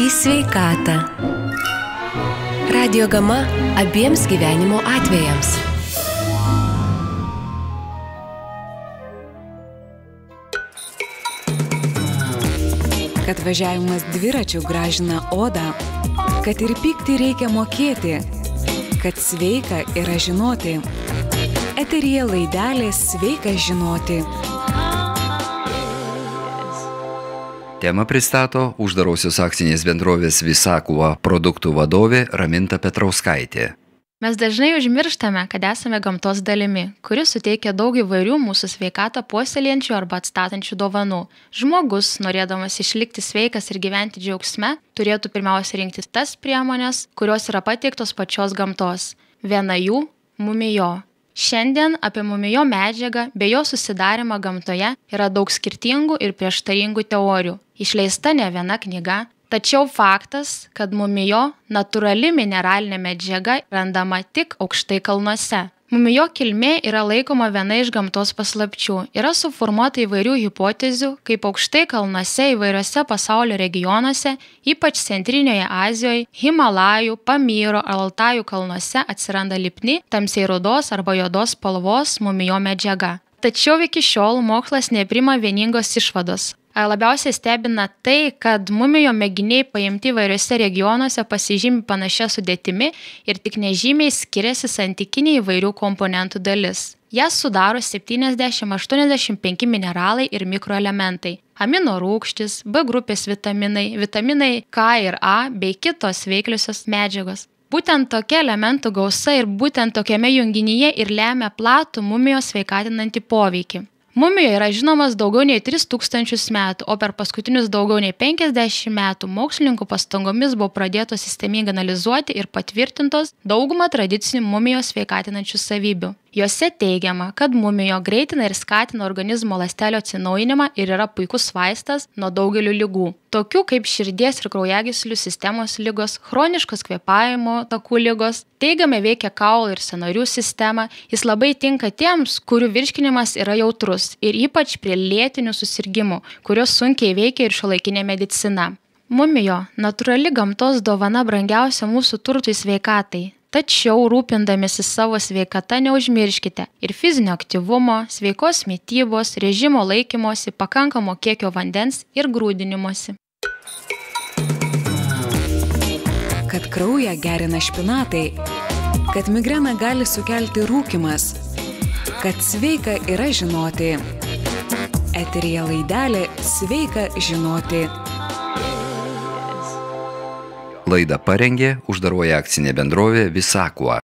į sveikatą. Radio Gama abiems gyvenimo atvejams. Kad važiavimas dviračiu gražina odą, kad ir pykti reikia mokėti, kad sveika yra žinoti. Eteryje laidelės sveika žinoti. Temą pristato uždarosios akcinės bendrovės Visakuva produktų vadovė Raminta Petrauskaitė. Mes dažnai užmirštame, kad esame gamtos dalimi, kuri suteikia daug įvairių mūsų sveikatą puoselėjančių arba atstatančių dovanų. Žmogus, norėdamas išlikti sveikas ir gyventi džiaugsme, turėtų pirmiausia rinktis tas priemonės, kurios yra pateiktos pačios gamtos. Viena jų – mumijo. Šiandien apie mumijo medžiagą bei jo susidarimą gamtoje yra daug skirtingų ir prieštaringų teorijų. Išleista ne viena knyga, tačiau faktas, kad mumijo natūrali mineralinė medžiaga randama tik aukštai kalnuose. Mumijo kilmė yra laikoma viena iš gamtos paslapčių. Yra suformuota įvairių hipotezių, kaip aukštai kalnuose įvairiose pasaulio regionuose, ypač Centrinėje Azijoje, Himalajų, Pamyro ar Altajų kalnuose atsiranda lipni, tamsiai rudos arba juodos spalvos mumijo medžiaga. Tačiau iki šiol mokslas neprima vieningos išvados. Labiausiai stebina tai, kad mumijo mėginiai paimti įvairiuose regionuose pasižymi panašia sudėtimi ir tik nežymiai skiriasi santykinė įvairių komponentų dalis. Jas sudaro 70–85 mineralai ir mikroelementai, amino rūgštys, B grupės vitaminai K ir A bei kitos veikliosios medžiagos. Būtent tokia elementų gausa ir būtent tokiame junginyje ir lemia platų mumijo sveikatinantį poveikį. Mumijo yra žinomas daugiau nei 3000 metų, o per paskutinius daugiau nei 50 metų mokslininkų pastangomis buvo pradėtos sistemingai analizuoti ir patvirtintos dauguma tradicinių mumijo sveikatinančių savybių. Jose teigiama, kad mumijo greitina ir skatina organizmo ląstelių atsinaujinimą ir yra puikus vaistas nuo daugelio ligų, tokių kaip širdies ir kraujagyslių sistemos ligos, chroniškos kvėpavimo takų ligos, teigiamai veikia kaulų ir sąnarių sistemą, jis labai tinka tiems, kurių virškinimas yra jautrus ir ypač prie lėtinių susirgimų, kurios sunkiai veikia ir šiuolaikinė medicina. Mumijo – natūrali gamtos dovana brangiausia mūsų turtui sveikatai. Tačiau rūpindamiesi savo sveikata neužmirškite ir fizinio aktyvumo, sveikos mitybos, režimo laikymosi, pakankamo kiekio vandens ir grūdinimosi. Kad kraują gerina špinatai, kad migreną gali sukelti rūkymas, kad sveika yra žinoti. Eteryje laidelė sveika žinoti. Laidą parengė uždaroji akcinė bendrovė Visakuva.